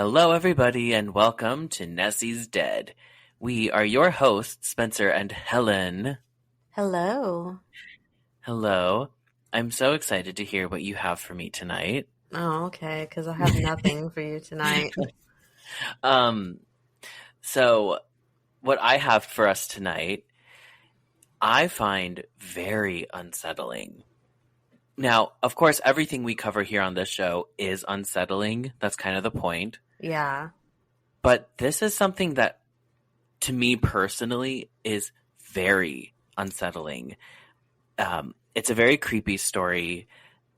Hello, everybody, and welcome to Nessie's Dead. We are your hosts, Spencer and Helen. Hello. Hello. I'm so excited to hear what you have for me tonight. Oh, okay, because I have nothing for you tonight. So what I have for us tonight, I find very unsettling. Now, of course, everything we cover here on this show is unsettling. That's kind of the point. Yeah. But this is something that, to me personally, is very unsettling. It's a very creepy story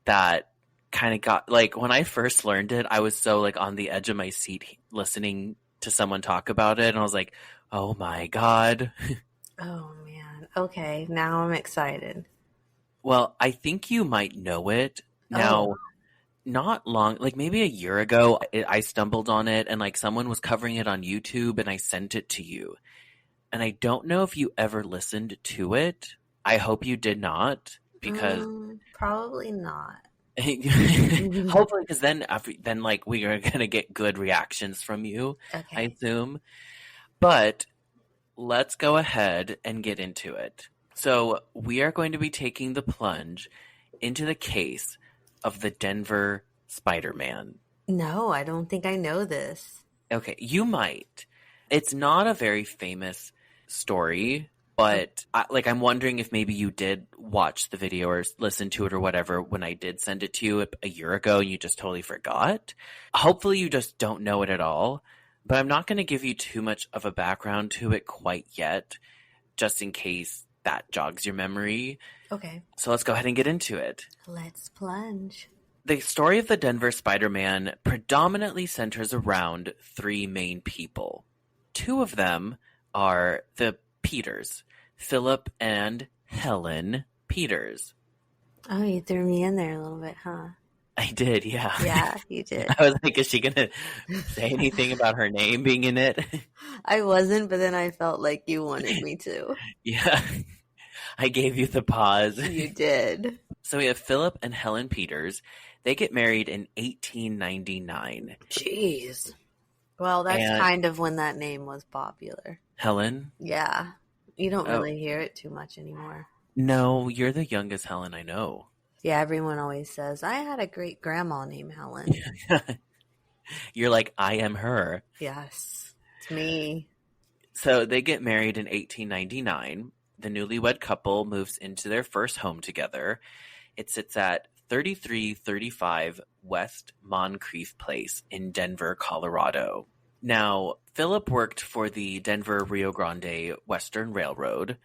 that kind of got, like, when I first learned it, I was so, like, on the edge of my seat listening to someone talk about it, and I was like, oh my God. Oh, man. Okay, now I'm excited. Well, I think you might know it. Now, Oh. not long, like maybe a year ago, I stumbled on it, and, like, someone was covering it on YouTube, and I sent it to you. And I don't know if you ever listened to it. I hope you did not, because Probably not. hopefully, because then like we are gonna get good reactions from you, I Okay. assume. But let's go ahead and get into it. So we are going to be taking the plunge into the case of the Denver Spiderman. No, I don't think I know this. Okay, you might. It's not a very famous story, but I'm wondering if maybe you did watch the video or listen to it or whatever when I did send it to you a year ago and you just totally forgot. Hopefully you just don't know it at all, but I'm not going to give you too much of a background to it quite yet, just in case that jogs your memory. Okay. So let's go ahead and get into it. Let's plunge. The story of the Denver Spiderman predominantly centers around three main people. Two of them are the Peters, Philip and Helen Peters. Oh, you threw me in there a little bit, huh? I did, yeah. Yeah, you did. I was like, is she going to say anything about her name being in it? I wasn't, but then I felt like you wanted me to. Yeah. I gave you the pause. You did. So we have Philip and Helen Peters. They get married in 1899. Jeez. Well, that's kind of when that name was popular. Helen? Yeah. You don't really hear it too much anymore. No, you're the youngest Helen I know. Yeah, everyone always says, I had a great grandma named Helen. You're like, I am her. Yes, it's me. So they get married in 1899. The newlywed couple moves into their first home together. It sits at 3335 West Moncrief Place in Denver, Colorado. Now, Philip worked for the Denver Rio Grande Western Railroad,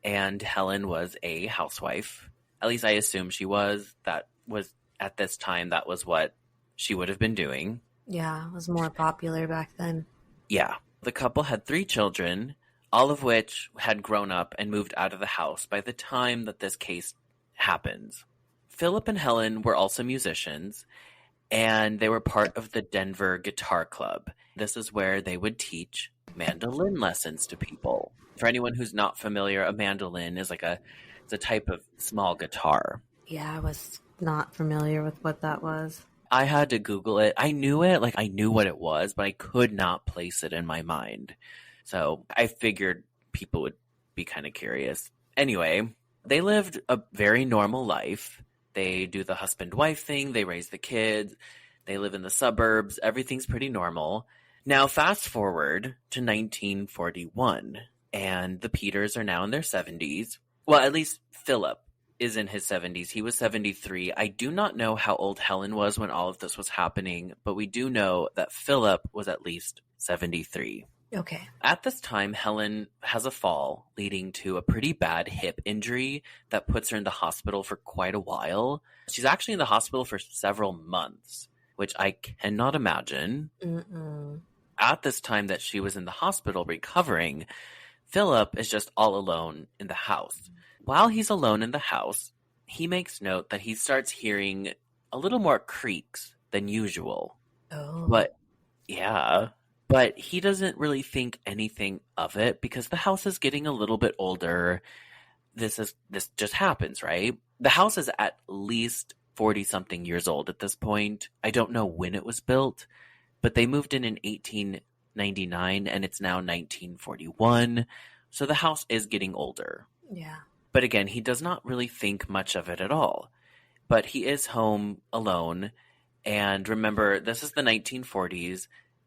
and Helen was a housewife. At least I assume she was. That was, at this time, that was what she would have been doing. Yeah, it was more popular back then. Yeah. The couple had 3 children, all of which had grown up and moved out of the house by the time that this case happens. Philip and Helen were also musicians, and they were part of the Denver Guitar Club. This is where they would teach mandolin lessons to people. For anyone who's not familiar, a mandolin is it's a type of small guitar. Yeah, I was not familiar with what that was. I had to Google it. I knew it, I knew what it was, but I could not place it in my mind. So I figured people would be kind of curious. Anyway, they lived a very normal life. They do the husband-wife thing. They raise the kids. They live in the suburbs. Everything's pretty normal. Now, fast forward to 1941, and the Peters are now in their 70s. Well, at least Philip is in his 70s. He was 73. I do not know how old Helen was when all of this was happening, but we do know that Philip was at least 73. Okay. At this time, Helen has a fall leading to a pretty bad hip injury that puts her in the hospital for quite a while. She's actually in the hospital for several months, which I cannot imagine. Mm-mm. At this time that she was in the hospital recovering, Philip is just all alone in the house. While he's alone in the house, he makes note that he starts hearing a little more creaks than usual. Oh. But he doesn't really think anything of it because the house is getting a little bit older. This just happens, right? The house is at least 40-something years old at this point. I don't know when it was built, but they moved in 1899 and it's now 1941. So the house is getting older. Yeah. But again, he does not really think much of it at all. But he is home alone. And remember, this is the 1940s.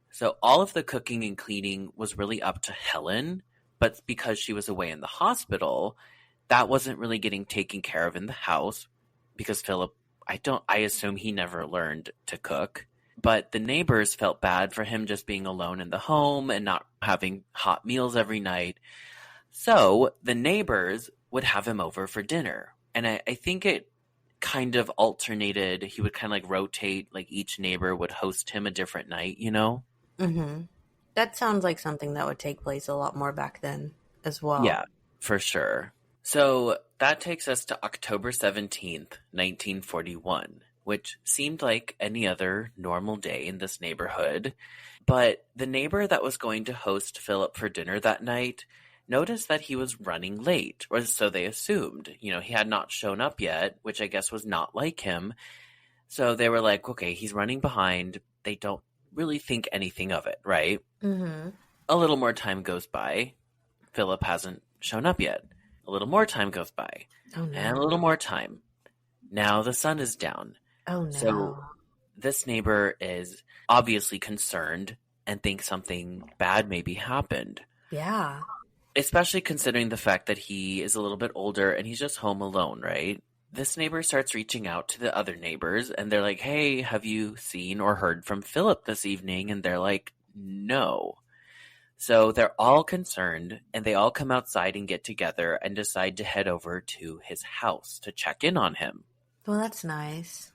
So all of the cooking and cleaning was really up to Helen. But because she was away in the hospital, that wasn't really getting taken care of in the house because Philip, I assume he never learned to cook. But the neighbors felt bad for him just being alone in the home and not having hot meals every night. So the neighbors would have him over for dinner. And I think it kind of alternated. He would kind of like rotate, like each neighbor would host him a different night, you know? Mm-hmm. That sounds like something that would take place a lot more back then as well. Yeah, for sure. So that takes us to October 17th, 1941, which seemed like any other normal day in this neighborhood. But the neighbor that was going to host Philip for dinner that night noticed that he was running late, or so they assumed. You know, he had not shown up yet, which I guess was not like him. So they were like, okay, he's running behind. They don't really think anything of it, right? Mm-hmm. A little more time goes by. Philip hasn't shown up yet. A little more time goes by. Oh, no. And a little more time. Now the sun is down. Oh, no. So this neighbor is obviously concerned and thinks something bad maybe happened. Yeah. Especially considering the fact that he is a little bit older and he's just home alone, right? This neighbor starts reaching out to the other neighbors and they're like, hey, have you seen or heard from Philip this evening? And they're like, no. So they're all concerned and they all come outside and get together and decide to head over to his house to check in on him. Well, that's nice.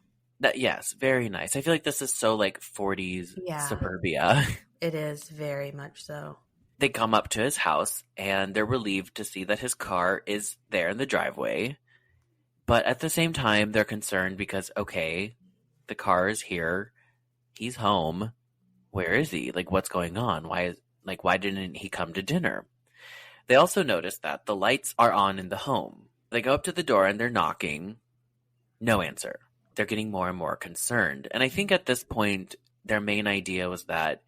Yes, very nice. I feel like this is so like 40s suburbia. It is very much so. They come up to his house and they're relieved to see that his car is there in the driveway. But at the same time, they're concerned because, okay, the car is here. He's home. Where is he? Like, what's going on? Why didn't he come to dinner? They also notice that the lights are on in the home. They go up to the door and they're knocking. No answer. They're getting more and more concerned. And I think at this point, their main idea was that,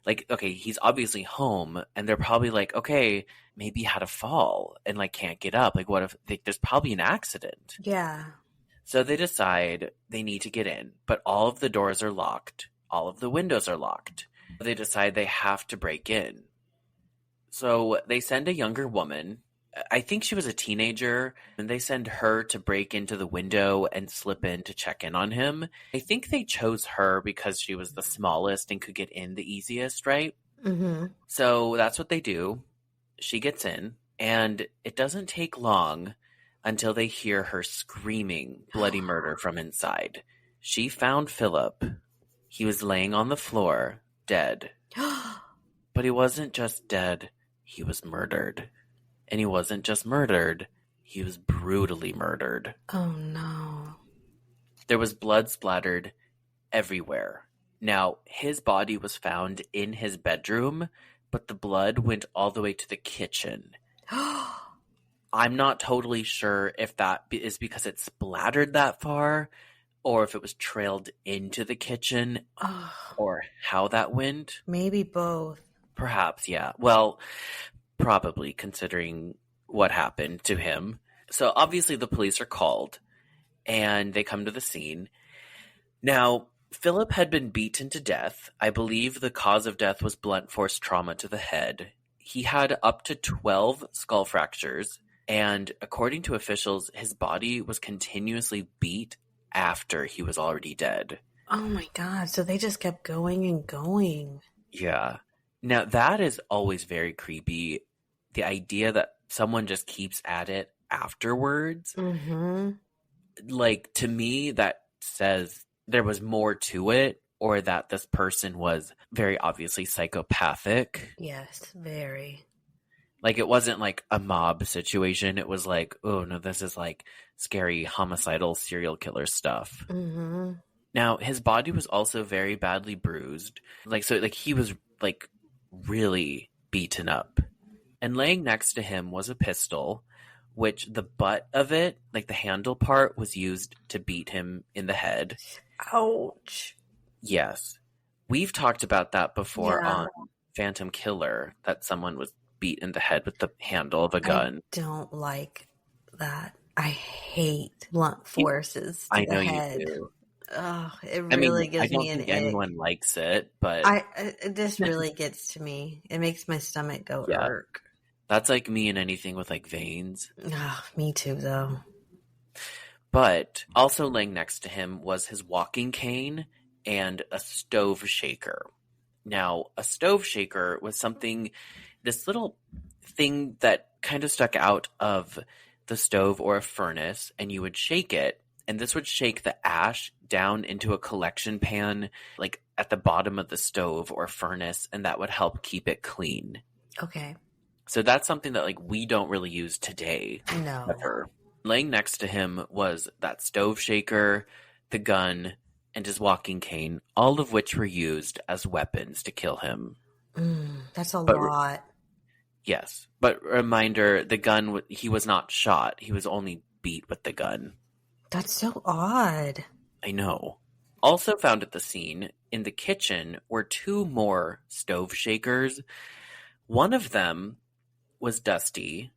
like, okay, he's obviously home, and they're probably like, okay, maybe he had a fall and, like, can't get up. Like, what if there's probably an accident? Yeah. So they decide they need to get in, but all of the doors are locked. All of the windows are locked. They decide they have to break in. So they send a younger woman. I think she was a teenager, and they send her to break into the window and slip in to check in on him. I think they chose her because she was the smallest and could get in the easiest, right? Mm-hmm. So that's what they do. She gets in, and it doesn't take long until they hear her screaming bloody murder from inside. She found Philip. He was laying on the floor, dead. But he wasn't just dead, he was murdered. And he wasn't just murdered, he was brutally murdered. Oh, no. There was blood splattered everywhere. Now, his body was found in his bedroom, but the blood went all the way to the kitchen. I'm not totally sure if that is because it splattered that far, or if it was trailed into the kitchen, or how that went. Maybe both. Perhaps, yeah. Well, probably, considering what happened to him. So obviously the police are called, and they come to the scene. Now, Philip had been beaten to death. I believe the cause of death was blunt force trauma to the head. He had up to 12 skull fractures, and according to officials, his body was continuously beat after he was already dead. Oh my God, so they just kept going and going. Yeah. Now, that is always very creepy. The idea that someone just keeps at it afterwards. Mm-hmm. Like, to me, that says there was more to it, or that this person was very obviously psychopathic. Yes, very. Like, it wasn't like a mob situation. It was like, oh, no, this is like scary homicidal serial killer stuff. Mm-hmm. Now, his body was also very badly bruised. Like, so, like, he was, like, really beaten up. And laying next to him was a pistol, which the butt of it, like the handle part, was used to beat him in the head. Ouch. Yes. We've talked about that before Yeah. on Phantom Killer, that someone was beat in the head with the handle of a I gun. don't like that. I hate blunt forces to I the know you head. do. Oh, it I mean, really I gives me don't an think ick. anyone likes it, but It just really gets to me. It makes my stomach go yeah, irk. that's like me and anything with like veins. Oh, me too, though. But also laying next to him was his walking cane and a stove shaker. Now, a stove shaker was this little thing that kind of stuck out of the stove or a furnace, and you would shake it, and this would shake the ash down into a collection pan, like at the bottom of the stove or furnace, and that would help keep it clean. Okay. So that's something that like we don't really use today, No. ever. Laying next to him was that stove shaker, the gun, and his walking cane, all of which were used as weapons to kill him. That's a But lot. yes, but reminder, the gun, he was not shot. He was only beat with the gun. That's so odd. I know. Also found at the scene, in the kitchen, were two more stove shakers. One of them was dusty,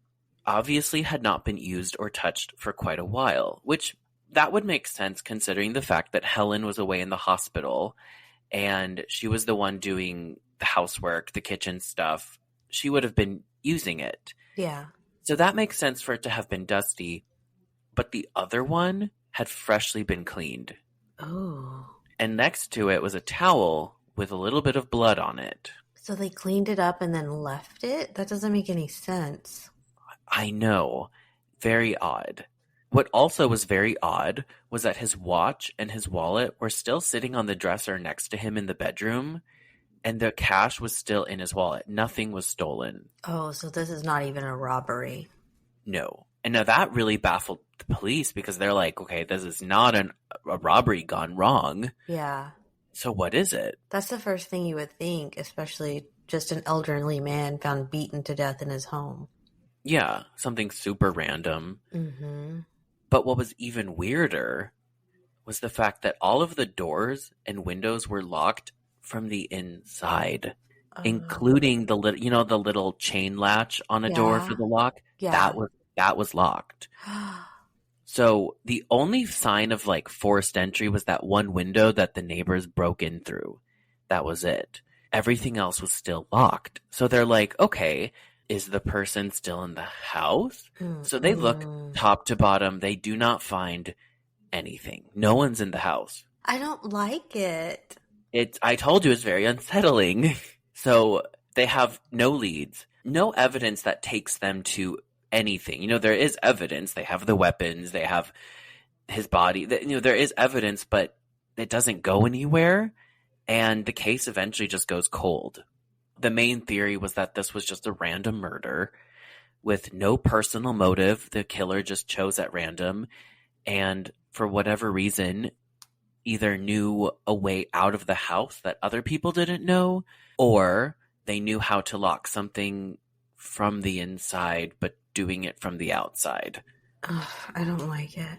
obviously had not been used or touched for quite a while, which that would make sense considering the fact that Helen was away in the hospital and she was the one doing the housework, the kitchen stuff. She would have been using it. Yeah. So that makes sense for it to have been dusty, but the other one had freshly been cleaned. Oh. And next to it was a towel with a little bit of blood on it. So they cleaned it up and then left it? That doesn't make any sense. I know. Very odd. What also was very odd was that his watch and his wallet were still sitting on the dresser next to him in the bedroom, and the cash was still in his wallet. Nothing was stolen. Oh, so this is not even a robbery. No. And now that really baffled the police because they're like, okay, this is not a robbery gone wrong. Yeah. So what is it? That's the first thing you would think, especially just an elderly man found beaten to death in his home. Yeah, something super random. Mm-hmm. But what was even weirder was the fact that all of the doors and windows were locked from the inside, including the little, the little chain latch on a door for the lock. Yeah. That was locked. So the only sign of like forced entry was that one window that the neighbors broke in through. That was it. Everything else was still locked. So they're like, okay, is the person still in the house? So they look top to bottom. They do not find anything. No one's in the house. I don't like it. I told you it's very unsettling. So they have no leads, no evidence that takes them to anything. There is evidence. They have the weapons. They have his body. There is evidence, but it doesn't go anywhere. And the case eventually just goes cold. The main theory was that this was just a random murder with no personal motive. The killer just chose at random. And for whatever reason, either knew a way out of the house that other people didn't know, or they knew how to lock something from the inside, but doing it from the outside. Ugh, I don't like it.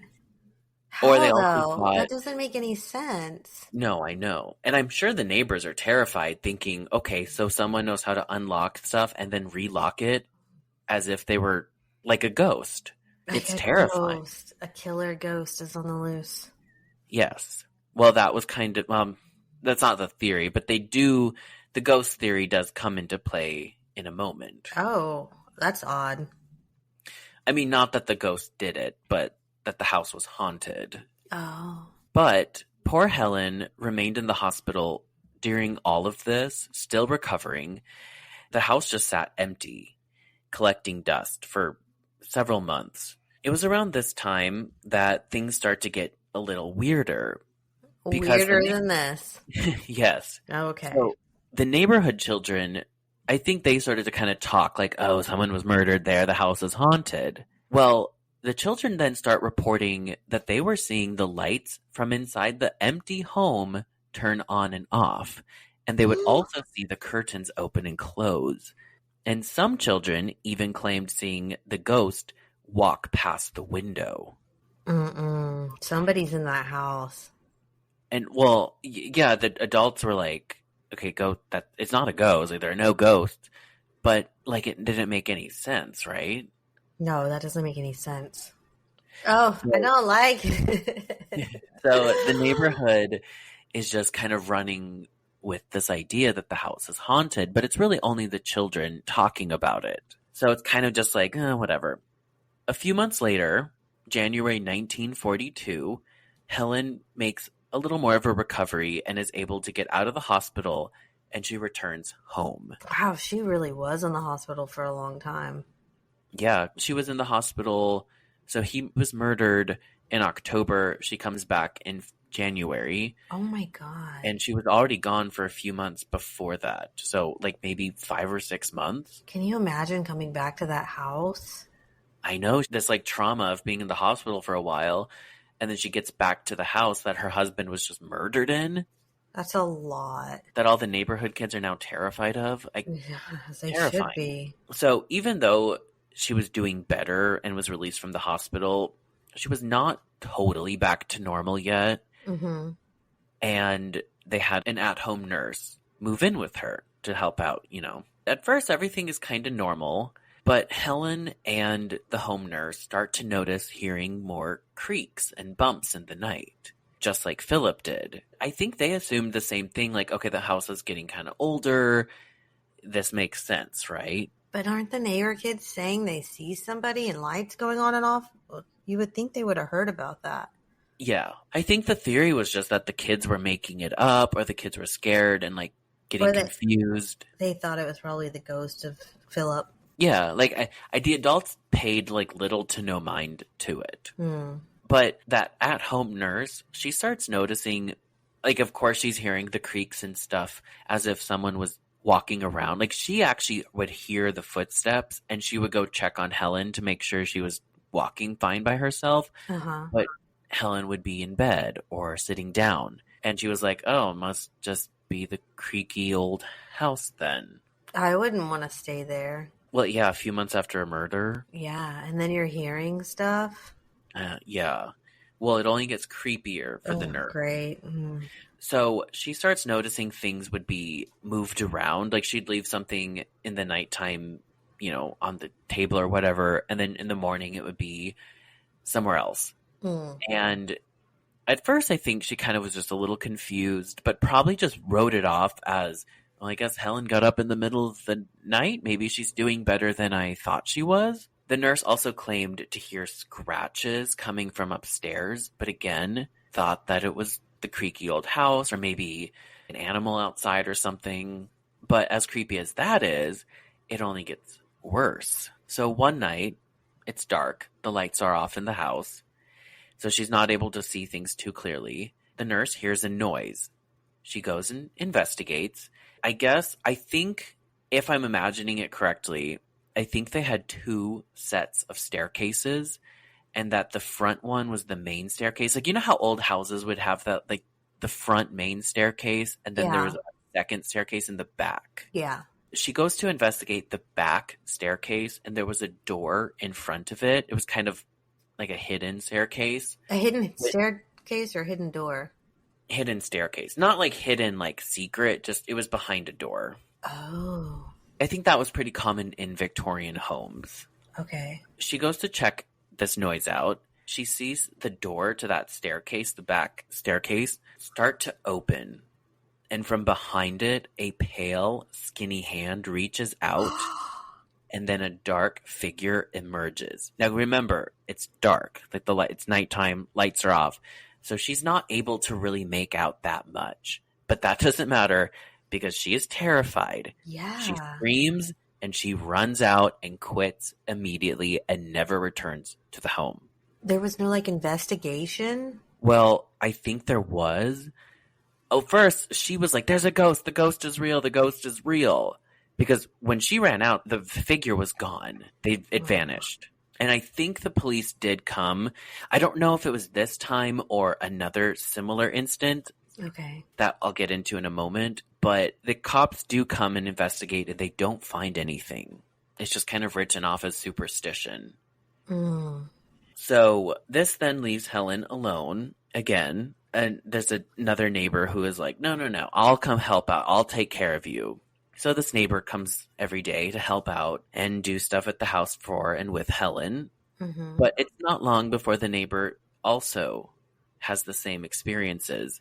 Or they also thought, that doesn't make any sense. No, I know. And I'm sure the neighbors are terrified, thinking, okay, so someone knows how to unlock stuff and then relock it as if they were like a ghost. It's terrifying. A killer ghost is on the loose. Yes. Well, that was kind of, that's not the theory, but the ghost theory does come into play in a moment. Oh, that's odd. I mean, not that the ghost did it, but that the house was haunted. Oh. But poor Helen remained in the hospital during all of this, still recovering. The house just sat empty, collecting dust for several months. It was around this time that things start to get a little weirder. Weirder than this. Yes. Okay. So the neighborhood children, I think they started to kind of talk like, oh, someone was murdered there. The house is haunted. Well, the children then start reporting that they were seeing the lights from inside the empty home turn on and off. And they would also see the curtains open and close. And some children even claimed seeing the ghost walk past the window. Somebody's in that house. And well, yeah, the adults were like, okay, that it's not a ghost. Like, there are no ghosts, but like it didn't make any sense, right? No, that doesn't make any sense. Oh, I So, don't like it. so the neighborhood is just kind of running with this idea that the house is haunted, but it's really only the children talking about it. So it's kind of just like, whatever. A few months later, January 1942, Helen makes a little more of a recovery and is able to get out of the hospital, and she returns home. Wow, she really was in the hospital for a long time. Yeah, she was in the hospital. So he was murdered in October. She comes back in January, Oh my God. and she was already gone for a few months before that. So, like, maybe 5 or 6 months. Can you imagine coming back to that house? I know this, like, trauma of being in the hospital for a while, and then she gets back to the house that her husband was just murdered in, That's a lot. that all the neighborhood kids are now terrified of. Like, Yes, they should terrifying. be. So even though she was doing better and was released from the hospital, she was not totally back to normal yet. Mm-hmm. And they had an at-home nurse move in with her to help out, At first, everything is kind of normal, but Helen and the home nurse start to notice hearing more creaks and bumps in the night, just like Philip did. I think they assumed the same thing, like, okay, the house is getting kind of older. This makes sense, right? But aren't the neighbor kids saying they see somebody and lights going on and off? Well, you would think they would have heard about that. Yeah. I think the theory was just that the kids were making it up, or the kids were scared and, like, getting Or that confused. they thought it was probably the ghost of Philip. Yeah, like the adults paid like little to no mind to it. Hmm. But that at-home nurse, she starts noticing, like, of course she's hearing the creaks and stuff as if someone was walking around. Like, she actually would hear the footsteps, and she would go check on Helen to make sure she was walking fine by herself. Uh-huh. But Helen would be in bed or sitting down. And she was like, oh, it must just be the creaky old house then. I wouldn't want to stay there. Well, yeah, a few months after a murder. Yeah, and then you're hearing stuff. Yeah. Well, it only gets creepier for the nurse. Great. Mm. So she starts noticing things would be moved around. Like, she'd leave something in the nighttime, on the table or whatever. And then in the morning, it would be somewhere else. Mm. And at first, I think she kind of was just a little confused, but probably just wrote it off as, well, I guess Helen got up in the middle of the night. Maybe she's doing better than I thought she was. The nurse also claimed to hear scratches coming from upstairs, but again, thought that it was the creaky old house or maybe an animal outside or something. But as creepy as that is, it only gets worse. So one night, it's dark. The lights are off in the house. So she's not able to see things too clearly. The nurse hears a noise. She goes and investigates. I think, if I'm imagining it correctly, I think they had two sets of staircases, and that the front one was the main staircase. Like, you know how old houses would have that, like, the front main staircase, and then there was a second staircase in the back. Yeah. She goes to investigate the back staircase, and there was a door in front of it. It was kind of like a hidden staircase. A hidden staircase or hidden door? Hidden staircase. Not like hidden, like secret, just it was behind a door. Oh. I think that was pretty common in Victorian homes. Okay. She goes to check this noise out. She sees the door to that staircase, the back staircase, start to open. And from behind it, a pale, skinny hand reaches out, and then a dark figure emerges. Now remember, it's dark. Like, it's nighttime, lights are off. So she's not able to really make out that much. But that doesn't matter, because she is terrified. Yeah. She screams and she runs out and quits immediately and never returns to the home. There was no, investigation? Well, I think there was. Oh, first, she was like, there's a ghost. The ghost is real. The ghost is real. Because when she ran out, the figure was gone. It vanished. And I think the police did come. I don't know if it was this time or another similar instant. Okay. That I'll get into in a moment. But the cops do come and investigate, and they don't find anything. It's just kind of written off as superstition. Mm. So this then leaves Helen alone again. And there's another neighbor who is like, no, no, no, I'll come help out. I'll take care of you. So this neighbor comes every day to help out and do stuff at the house for and with Helen. Mm-hmm. But it's not long before the neighbor also has the same experiences.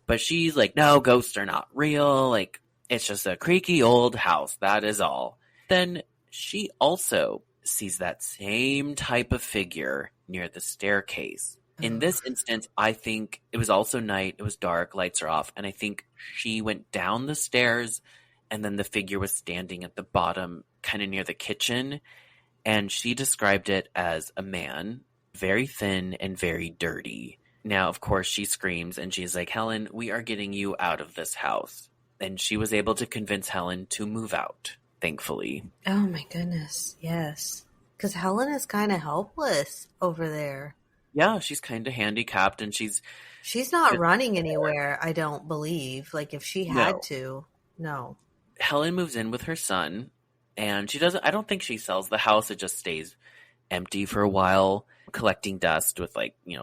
But she's like, no, ghosts are not real. Like, it's just a creaky old house. That is all. Then she also sees that same type of figure near the staircase. In this instance, I think it was also night. It was dark. Lights are off. And I think she went down the stairs and then the figure was standing at the bottom, kind of near the kitchen. And she described it as a man, very thin and very dirty. Now, of course, she screams and she's like, Helen, we are getting you out of this house. And she was able to convince Helen to move out, thankfully. Oh my goodness. Yes. Because Helen is kind of helpless over there. Yeah, she's kind of handicapped and she's not running anywhere, I don't believe. Like if she had to. No. Helen moves in with her son and I don't think she sells the house. It just stays empty for a while, collecting dust with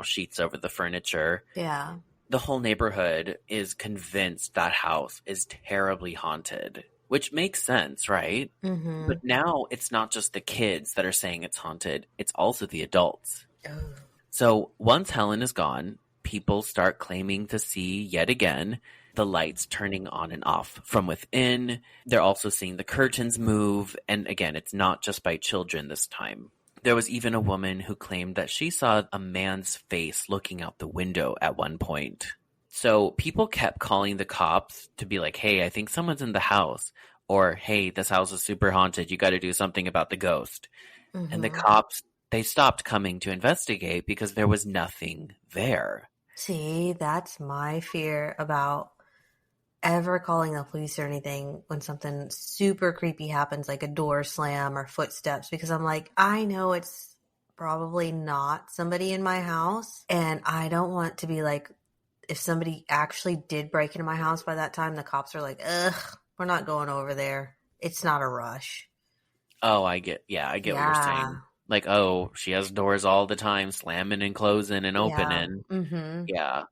sheets over the furniture. Yeah. The whole neighborhood is convinced that house is terribly haunted, which makes sense, right? Mm-hmm. But now it's not just the kids that are saying it's haunted. It's also the adults. Oh. So once Helen is gone, people start claiming to see yet again the lights turning on and off from within. They're also seeing the curtains move. And again, it's not just by children this time. There was even a woman who claimed that she saw a man's face looking out the window at one point. So people kept calling the cops to be like, hey, I think someone's in the house. Or, hey, this house is super haunted. You got to do something about the ghost. Mm-hmm. And the cops, they stopped coming to investigate because there was nothing there. See, that's my fear about ever calling the police or anything when something super creepy happens, like a door slam or footsteps, because I'm like, I know it's probably not somebody in my house. And I don't want to be like, if somebody actually did break into my house by that time, the cops are like, ugh, we're not going over there. It's not a rush. Oh, I get what you're saying. Like, oh, she has doors all the time, slamming and closing and opening. Mm-hmm. Yeah.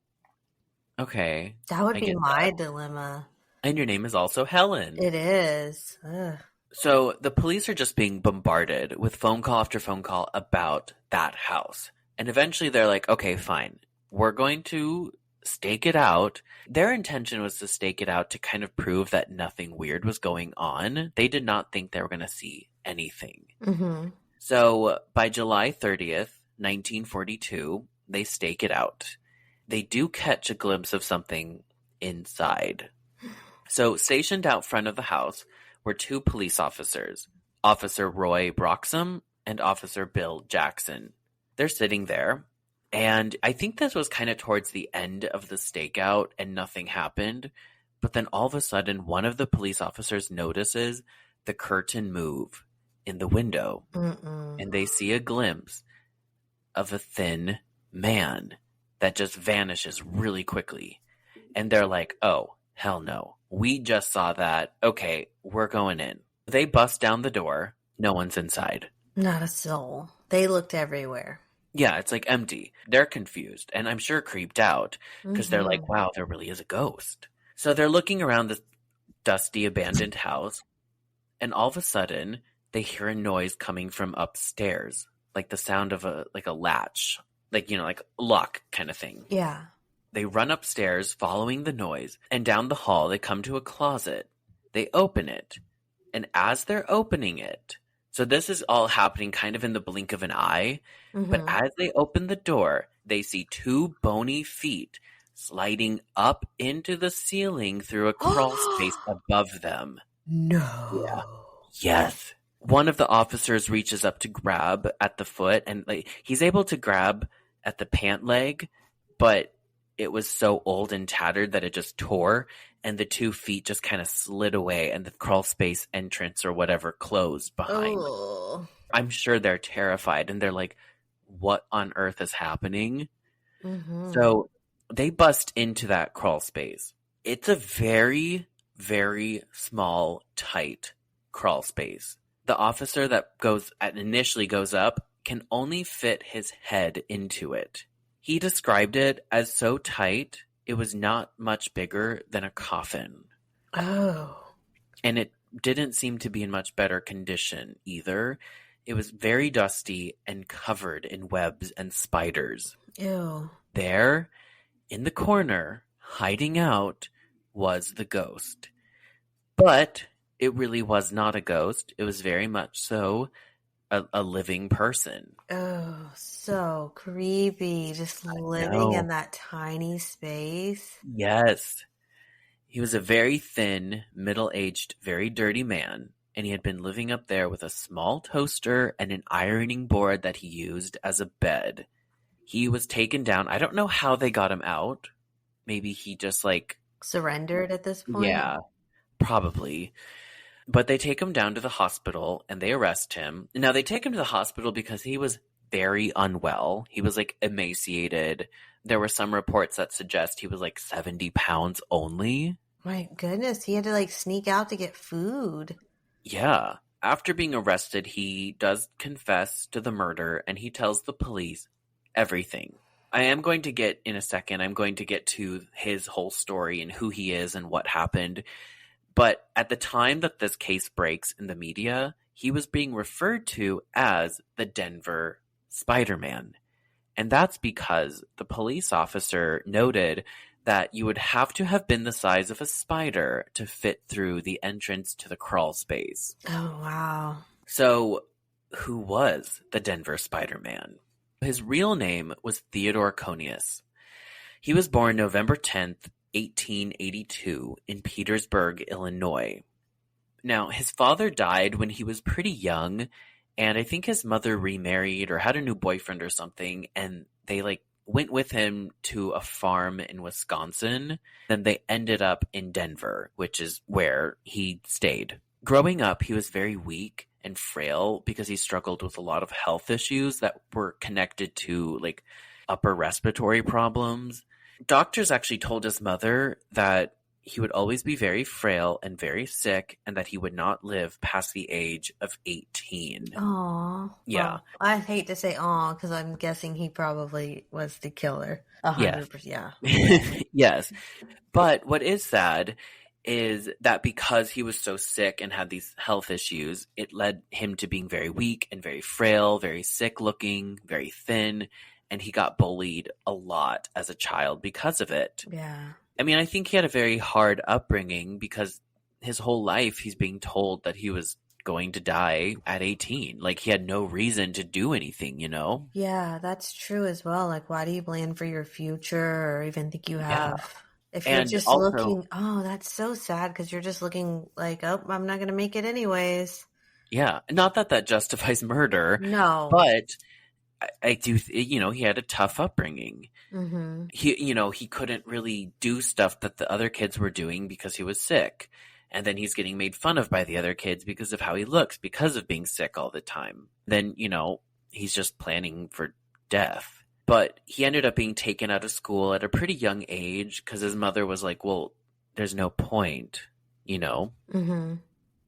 Okay. That would be my dilemma. And your name is also Helen. It is. Ugh. So the police are just being bombarded with phone call after phone call about that house. And eventually they're like, okay, fine. We're going to stake it out. Their intention was to stake it out to kind of prove that nothing weird was going on. They did not think they were going to see anything. Mm-hmm. So by July 30th, 1942, they stake it out. They do catch a glimpse of something inside. So stationed out front of the house were two police officers, Officer Roy Broxham and Officer Bill Jackson. They're sitting there, and I think this was kind of towards the end of the stakeout and nothing happened. But then all of a sudden, one of the police officers notices the curtain move in the window. Mm-mm. And they see a glimpse of a thin man that just vanishes really quickly. And they're like, oh, hell no. We just saw that. Okay, we're going in. They bust down the door. No one's inside. Not a soul. They looked everywhere. Yeah, it's like empty. They're confused and I'm sure creeped out because they're like, wow, there really is a ghost. So they're looking around this dusty, abandoned house. And all of a sudden, they hear a noise coming from upstairs, like the sound of a latch, like a lock kind of thing. Yeah. They run upstairs following the noise, and down the hall they come to a closet. They open it, and as they're opening it, so this is all happening kind of in the blink of an eye, but as they open the door, they see two bony feet sliding up into the ceiling through a crawl space above them. No. Yeah. Yes. One of the officers reaches up to grab at the foot, and he's able to grab at the pant leg, but it was so old and tattered that it just tore, and the 2 feet just kind of slid away, and the crawl space entrance or whatever closed behind. Oh. I'm sure they're terrified, and they're like, what on earth is happening? So they bust into that crawl space. It's a very, very small, tight crawl space. The officer that initially goes up can only fit his head into it. He described it as so tight, it was not much bigger than a coffin. Oh. And it didn't seem to be in much better condition either. It was very dusty and covered in webs and spiders. Ew. There, in the corner, hiding out, was the ghost. But it really was not a ghost. It was very much so a living person. Oh, so creepy. Just living in No. that tiny space. Yes. He was a very thin, middle-aged, very dirty man, and he had been living up there with a small toaster and an ironing board that he used as a bed. He was taken down. I don't know how they got him out. Maybe he just Surrendered at this point? yeah, probably. But they take him down to the hospital and they arrest him. Now they take him to the hospital because he was very unwell. He was emaciated. There were some reports that suggest he was 70 pounds only. My goodness, he had to sneak out to get food. Yeah. After being arrested, he does confess to the murder and he tells the police everything. I am going to get, in a second, I'm going to get to his whole story and who he is and what happened. But at the time that this case breaks in the media, he was being referred to as the Denver Spiderman. And that's because the police officer noted that you would have to have been the size of a spider to fit through the entrance to the crawl space. Oh, wow. So, who was the Denver Spiderman? His real name was Theodore Conius. He was born November 10th, 1882 in Petersburg, Illinois. Now, his father died when he was pretty young, and I think his mother remarried or had a new boyfriend or something, and they went with him to a farm in Wisconsin. Then they ended up in Denver, which is where he stayed. Growing up, he was very weak and frail because he struggled with a lot of health issues that were connected to upper respiratory problems. Doctors actually told his mother that he would always be very frail and very sick and that he would not live past the age of 18. Aw. Yeah. Well, I hate to say aw because I'm guessing he probably was the killer. 100%. Yeah. Yes. But what is sad is that because he was so sick and had these health issues, it led him to being very weak and very frail, very sick looking, very thin, and he got bullied a lot as a child because of it. Yeah. I mean, I think he had a very hard upbringing because his whole life he's being told that he was going to die at 18. He had no reason to do anything, Yeah, that's true as well. Why do you plan for your future or even think you have? Yeah. If you're And just also, looking, oh, that's so sad because you're just looking oh, I'm not going to make it anyways. yeah, not that that justifies murder, No. but I do, he had a tough upbringing. Mm-hmm. He couldn't really do stuff that the other kids were doing because he was sick. And then he's getting made fun of by the other kids because of how he looks, because of being sick all the time. Then, he's just planning for death. But he ended up being taken out of school at a pretty young age because his mother was like, well, there's no point, Mm-hmm.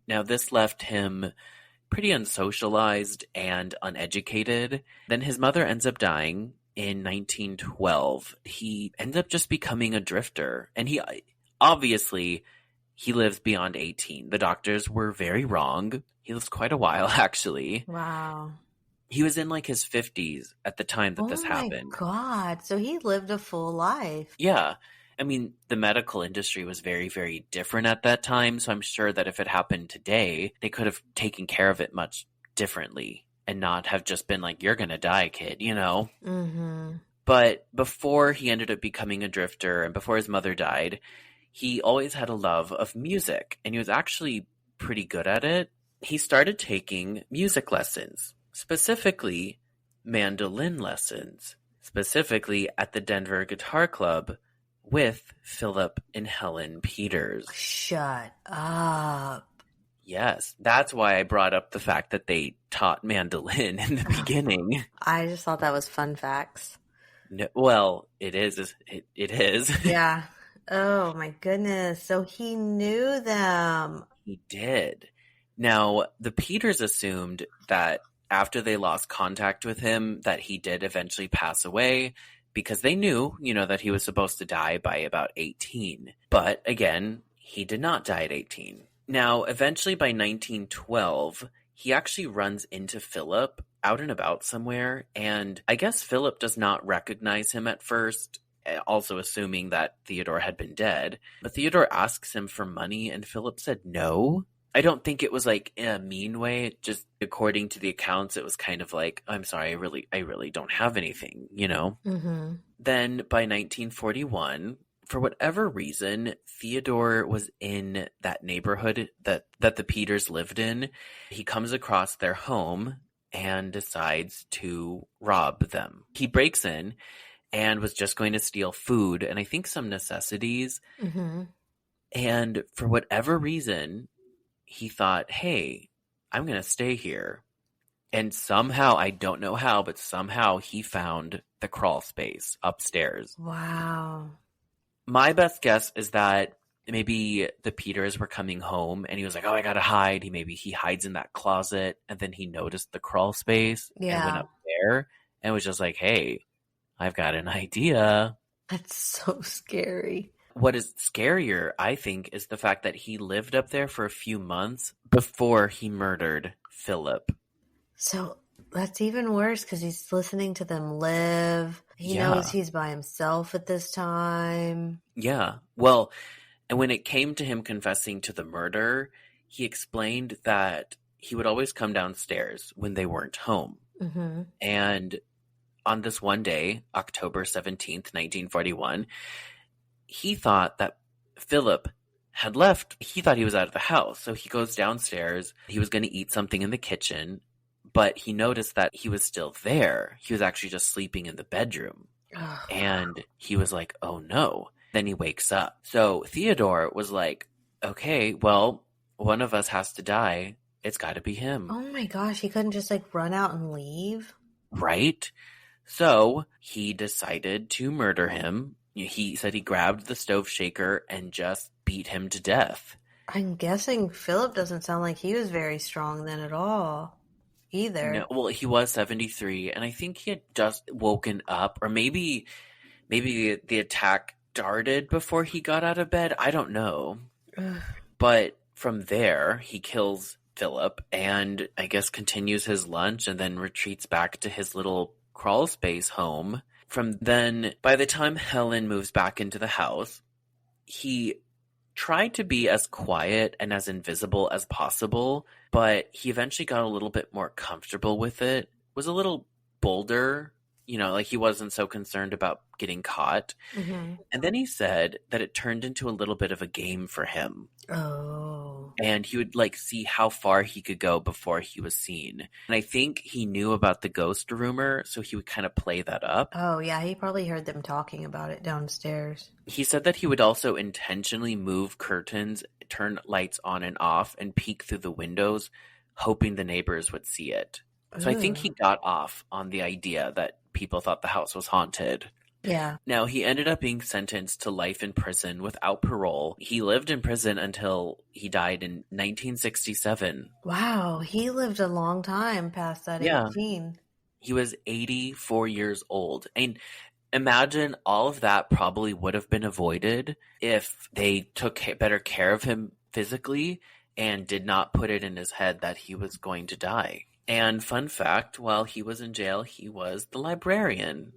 Now, this left him pretty unsocialized and uneducated. Then his mother ends up dying in 1912. He ends up just becoming a drifter. And he lives beyond 18. The doctors were very wrong. He lives quite a while, actually. Wow. He was in his 50s at the time that this happened. Oh my God. So he lived a full life. Yeah. I mean, the medical industry was very, very different at that time. So I'm sure that if it happened today, they could have taken care of it much differently and not have just been you're going to die, kid, Mm-hmm. But before he ended up becoming a drifter and before his mother died, he always had a love of music, and he was actually pretty good at it. He started taking music lessons, specifically mandolin lessons, specifically at the Denver Guitar Club with Philip and Helen Peters. Shut up. Yes, that's why I brought up the fact that they taught mandolin in the beginning. I just thought that was fun facts. No, well, it is. It is. Yeah. Oh my goodness. So he knew them. He did. Now, the Peters assumed that after they lost contact with him, that he did eventually pass away. because they knew, that he was supposed to die by about 18. But again, he did not die at 18. Now, eventually by 1912, he actually runs into Philip out and about somewhere, and I guess Philip does not recognize him at first, also assuming that Theodore had been dead. But Theodore asks him for money, and Philip said no. I don't think it was like in a mean way. Just according to the accounts, it was kind of like, I'm sorry, I really don't have anything, Mm-hmm. Then by 1941, for whatever reason, Theodore was in that neighborhood that the Peters lived in. He comes across their home and decides to rob them. He breaks in and was just going to steal food and I think some necessities. Mm-hmm. And for whatever reason, he thought, hey, I'm going to stay here. And somehow, I don't know how, but somehow he found the crawl space upstairs. Wow. My best guess is that maybe the Peters were coming home and he was like, oh, I gotta hide. He hides in that closet, and then he noticed the crawl space and went Yeah. up there and was just like, hey, I've got an idea. That's so scary. What is scarier, I think, is the fact that he lived up there for a few months before he murdered Philip. So that's even worse because he's listening to them live. He Yeah. knows he's by himself at this time. Yeah. Well, and when it came to him confessing to the murder, he explained that he would always come downstairs when they weren't home. Mm-hmm. And on this one day, October 17th, 1941, he thought that Philip had left. He thought he was out of the house. So he goes downstairs. He was going to eat something in the kitchen, but he noticed that he was still there. He was actually just sleeping in the bedroom. Oh. And he was like, oh no. Then he wakes up. So Theodore was like, okay, well, one of us has to die. It's got to be him. Oh my gosh, he couldn't just like run out and leave? Right? So he decided to murder him. He said he grabbed the stove shaker and just beat him to death. I'm guessing Philip doesn't sound like he was very strong then at all either. No, well, he was 73, and I think he had just woken up, or maybe the attack started before he got out of bed. I don't know. Ugh. But from there, he kills Philip and I guess continues his lunch and then retreats back to his little crawl space home. From then, by the time Helen moves back into the house, he tried to be as quiet and as invisible as possible, but he eventually got a little bit more comfortable with it, was a little bolder, like he wasn't so concerned about getting caught. Mm-hmm. And then he said that it turned into a little bit of a game for him. Oh. And he would see how far he could go before he was seen. And I think he knew about the ghost rumor, so he would kind of play that up. Oh, yeah, he probably heard them talking about it downstairs. He said that he would also intentionally move curtains, turn lights on and off, and peek through the windows, hoping the neighbors would see it. So I think he got off on the idea that people thought the house was haunted. Yeah. Now, he ended up being sentenced to life in prison without parole. He lived in prison until he died in 1967. Wow, he lived a long time past that 18. He was 84 years old. And imagine all of that probably would have been avoided if they took better care of him physically and did not put it in his head that he was going to die. And fun fact, while he was in jail, he was the librarian.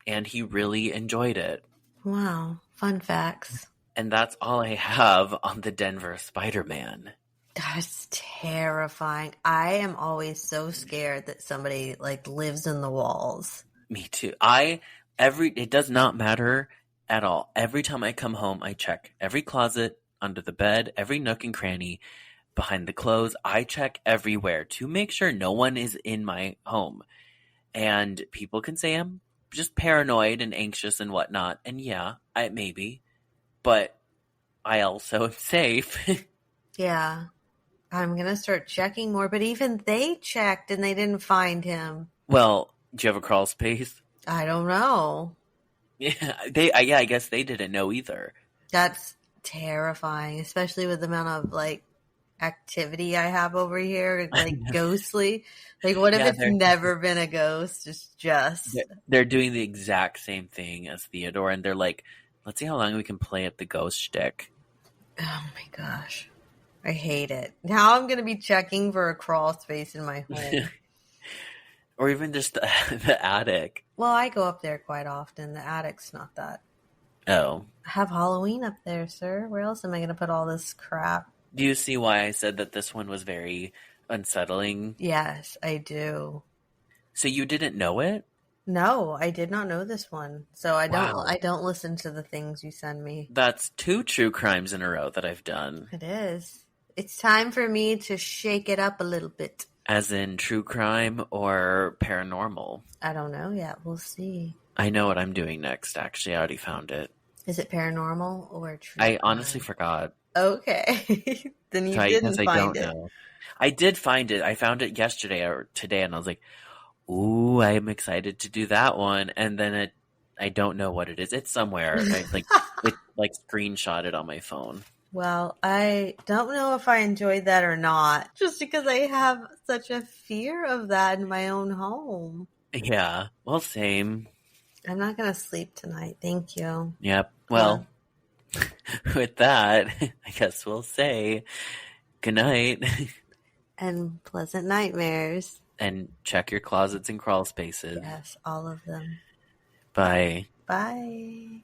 And he really enjoyed it. Wow. Fun facts. And that's all I have on the Denver Spiderman. That's terrifying. I am always so scared that somebody lives in the walls. Me too. It does not matter at all. Every time I come home, I check every closet, under the bed, every nook and cranny, behind the clothes. I check everywhere to make sure no one is in my home. And people can say I'm just paranoid and anxious and whatnot. And yeah, maybe. But I also am safe. Yeah. I'm going to start checking more. But even they checked and they didn't find him. Well, do you have a crawl space? I don't know. Yeah, I guess they didn't know either. That's terrifying, especially with the amount of activity I have over here, like ghostly. Like, what if Yeah, it's never been a ghost? It's just, they're doing the exact same thing as Theodore, and they're like, let's see how long we can play at the ghost shtick. oh my gosh. I hate it. Now I'm going to be checking for a crawl space in my home. Or even just the attic. Well, I go up there quite often. The attic's not that. Oh. I have Halloween up there, sir. Where else am I going to put all this crap? Do you see why I said that this one was very unsettling? Yes, I do. So you didn't know it? No, I did not know this one. So I Wow. don't listen to the things you send me. That's 2 true crimes in a row that I've done. It is. It's time for me to shake it up a little bit. As in true crime or paranormal. I don't know yet. We'll see. I know what I'm doing next, actually. I already found it. Is it paranormal or true I crime? honestly forgot. Okay. Then you Because didn't I find don't it. know. I did find it. I found it yesterday or today, and I was like, ooh, I'm excited to do that one. And then I don't know what it is. It's somewhere. It screenshotted on my phone. Well, I don't know if I enjoyed that or not, just because I have such a fear of that in my own home. Yeah. Well, same. I'm not going to sleep tonight. Thank you. Yep. Well, with that, I guess we'll say good night. And pleasant nightmares. And check your closets and crawl spaces. Yes, all of them. Bye. Bye.